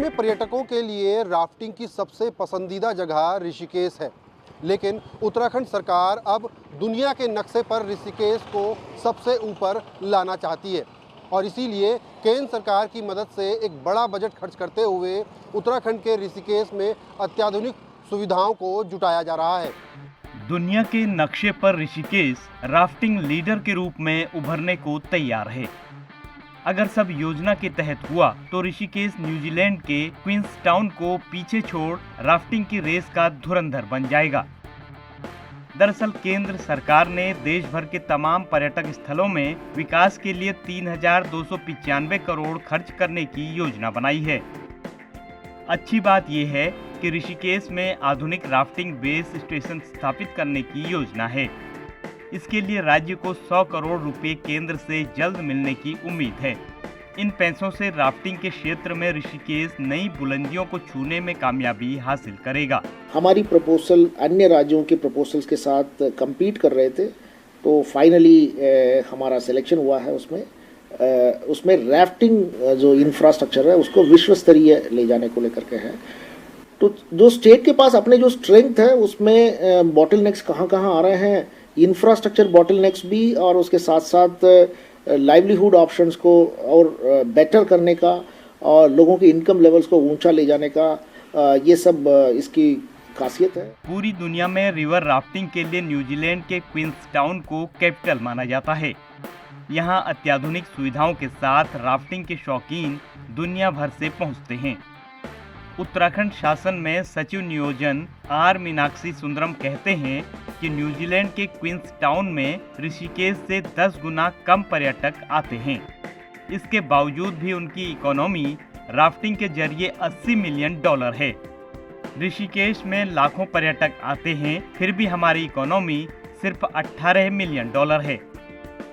सामान्य पर्यटकों के लिए राफ्टिंग की सबसे पसंदीदा जगह ऋषिकेश है, लेकिन उत्तराखंड सरकार अब दुनिया के नक्शे पर ऋषिकेश को सबसे ऊपर लाना चाहती है और इसीलिए केंद्र सरकार की मदद से एक बड़ा बजट खर्च करते हुए उत्तराखंड के ऋषिकेश में अत्याधुनिक सुविधाओं को जुटाया जा रहा है। दुनिया के नक्शे पर ऋषिकेश राफ्टिंग लीडर के रूप में उभरने को तैयार है। अगर सब योजना के तहत हुआ तो ऋषिकेश न्यूजीलैंड के क्वींसटाउन को पीछे छोड़ राफ्टिंग की रेस का धुरंधर बन जाएगा। दरअसल केंद्र सरकार ने देश भर के तमाम पर्यटक स्थलों में विकास के लिए 3,295 करोड़ खर्च करने की योजना बनाई है। अच्छी बात यह है कि ऋषिकेश में आधुनिक राफ्टिंग बेस स्टेशन स्थापित करने की योजना है। इसके लिए राज्य को 100 करोड़ रुपए केंद्र से जल्द मिलने की उम्मीद है। इन पैसों से राफ्टिंग के क्षेत्र में ऋषिकेश नई बुलंदियों को छूने में कामयाबी हासिल करेगा। हमारी प्रपोजल अन्य राज्यों के प्रपोजल्स के साथ compete कर रहे थे, तो फाइनली हमारा सिलेक्शन हुआ है। उसमें राफ्टिंग जो इंफ्रास्ट्रक्चर है उसको विश्व स्तरीय ले जाने को लेकर के है। तो जो स्टेट के पास अपने जो स्ट्रेंथ है उसमें बॉटल नेक्स कहाँ आ रहे हैं, इंफ्रास्ट्रक्चर बॉटल नेक्स भी, और उसके साथ साथ लाइवलीहुड ऑप्शंस को और बेटर करने का और लोगों के इनकम लेवल्स को ऊंचा ले जाने का, ये सब इसकी खासियत है। पूरी दुनिया में रिवर राफ्टिंग के लिए न्यूजीलैंड के क्वींसटाउन को कैपिटल माना जाता है। यहाँ अत्याधुनिक सुविधाओं के साथ राफ्टिंग के शौकीन दुनिया भर से पहुँचते हैं। उत्तराखंड शासन में सचिव नियोजन आर मीनाक्षी सुंदरम कहते हैं कि न्यूजीलैंड के क्वींसटाउन में ऋषिकेश से 10 गुना कम पर्यटक आते हैं। इसके बावजूद भी उनकी इकोनॉमी राफ्टिंग के जरिए $80 मिलियन है। ऋषिकेश में लाखों पर्यटक आते हैं, फिर भी हमारी इकोनॉमी सिर्फ $18 मिलियन है।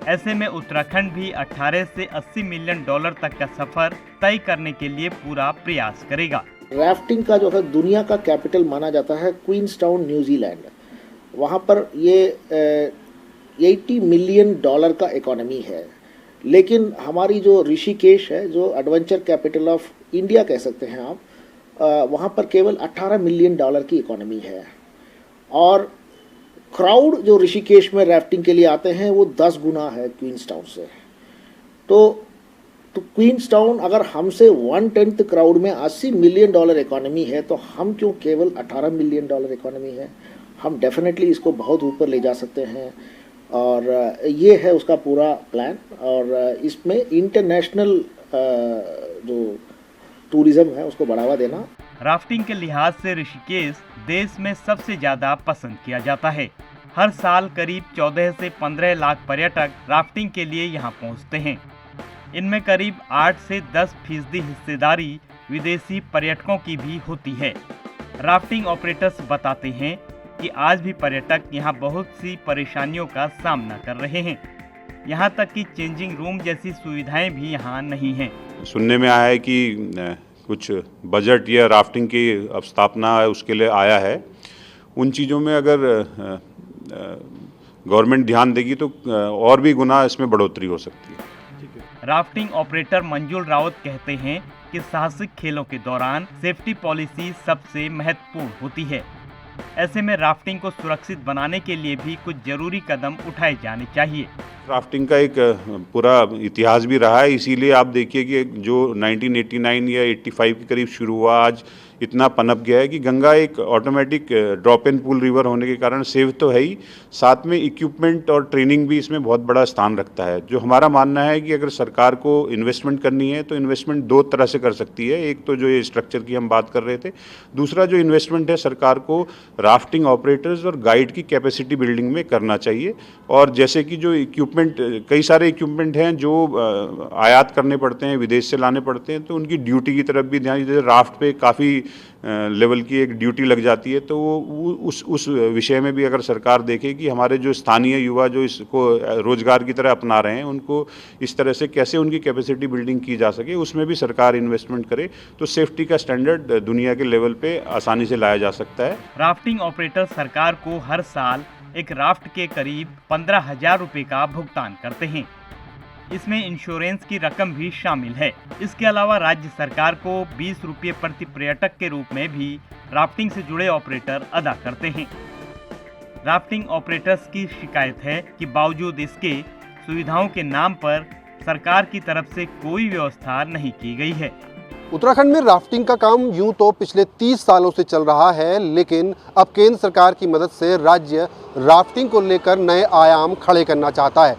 ऐसे में उत्तराखंड भी 18 से $80 मिलियन तक का सफर तय करने के लिए पूरा प्रयास करेगा। राफ्टिंग का जो है दुनिया का कैपिटल माना जाता है क्वींसटाउन न्यूजीलैंड। वहाँ पर ये $80 मिलियन का इकोनॉमी है, लेकिन हमारी जो ऋषिकेश है, जो एडवेंचर कैपिटल ऑफ इंडिया कह सकते हैं आप, वहाँ पर केवल $18 मिलियन की इकोनॉमी है। और क्राउड जो ऋषिकेश में राफ्टिंग के लिए आते हैं वो 10 गुना है क्वींसटाउन से। तो क्वींसटाउन अगर हमसे 1/10 क्राउड में $80 मिलियन इकोनॉमी है, तो हम क्यों केवल $18 मिलियन इकोनॉमी है। हम डेफिनेटली इसको बहुत ऊपर ले जा सकते हैं और ये है उसका पूरा प्लान। और इसमें इंटरनेशनल जो टूरिज्म है उसको बढ़ावा देना। राफ्टिंग के लिहाज से ऋषिकेश देश में सबसे ज्यादा पसंद किया जाता है। हर साल करीब 14 से 15 लाख पर्यटक राफ्टिंग के लिए यहाँ पहुँचते हैं। इनमें करीब 8 से 10% हिस्सेदारी विदेशी पर्यटकों की भी होती है। राफ्टिंग ऑपरेटर्स बताते हैं कि आज भी पर्यटक यहाँ बहुत सी परेशानियों का सामना कर रहे हैं। यहाँ तक कि चेंजिंग रूम जैसी सुविधाएं भी यहाँ नहीं हैं। सुनने में आया है कि कुछ बजट या राफ्टिंग की अब स्थापना है उसके लिए आया है। उन चीज़ों में अगर गवर्नमेंट ध्यान देगी तो और भी गुना इसमें बढ़ोतरी हो सकती है। राफ्टिंग ऑपरेटर मंजुल रावत कहते हैं कि साहसिक खेलों के दौरान सेफ्टी पॉलिसी सबसे महत्वपूर्ण होती है। ऐसे में राफ्टिंग को सुरक्षित बनाने के लिए भी कुछ जरूरी कदम उठाए जाने चाहिए। राफ्टिंग का एक पूरा इतिहास भी रहा है, इसीलिए आप देखिए कि जो 1989 या 85 के करीब शुरू हुआ, आज इतना पनप गया है कि गंगा एक automatic drop in pool river होने के कारण सेफ तो है ही, साथ में इक्विपमेंट और ट्रेनिंग भी इसमें बहुत बड़ा स्थान रखता है। जो हमारा मानना है कि अगर सरकार को इन्वेस्टमेंट करनी है तो इन्वेस्टमेंट 2 तरह से कर सकती है। एक तो जो ये स्ट्रक्चर की हम बात कर रहे थे, दूसरा जो इन्वेस्टमेंट है सरकार को राफ्टिंग ऑपरेटर्स और गाइड की कैपेसिटी बिल्डिंग में करना चाहिए। और जैसे कि जो इक्विपमेंट, कई सारे इक्विपमेंट हैं जो आयात करने पड़ते हैं, विदेश से लाने पड़ते हैं, तो उनकी ड्यूटी की तरफ भी ध्यान, जैसे राफ्ट पे काफ़ी लेवल की एक ड्यूटी लग जाती है, तो वो उस विषय में भी अगर सरकार देखे कि हमारे जो स्थानीय युवा जो इसको रोजगार की तरह अपना रहे हैं, उनको इस तरह से कैसे उनकी कैपेसिटी बिल्डिंग की जा सके, उसमें भी सरकार इन्वेस्टमेंट करे तो सेफ्टी का स्टैंडर्ड दुनिया के लेवल पे आसानी से लाया जा सकता है। राफ्टिंग ऑपरेटर सरकार को हर साल एक राफ्ट के करीब 15,000 रुपए का भुगतान करते हैं। इसमें इंश्योरेंस की रकम भी शामिल है। इसके अलावा राज्य सरकार को 20 रुपये प्रति पर्यटक के रूप में भी राफ्टिंग से जुड़े ऑपरेटर अदा करते हैं। राफ्टिंग ऑपरेटर्स की शिकायत है कि बावजूद इसके सुविधाओं के नाम पर सरकार की तरफ से कोई व्यवस्था नहीं की गई है। उत्तराखंड में राफ्टिंग का काम यूं तो पिछले 30 सालों से चल रहा है, लेकिन अब केंद्र सरकार की मदद से राज्य राफ्टिंग को लेकर नए आयाम खड़े करना चाहता है।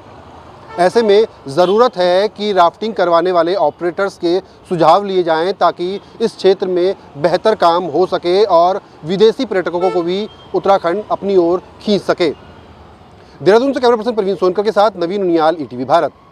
ऐसे में ज़रूरत है कि राफ्टिंग करवाने वाले ऑपरेटर्स के सुझाव लिए जाएं ताकि इस क्षेत्र में बेहतर काम हो सके और विदेशी पर्यटकों को भी उत्तराखंड अपनी ओर खींच सके। देहरादून से कैमरा पर्सन परवीन सोनकर के साथ नवीन उनियाल, ईटीवी भारत।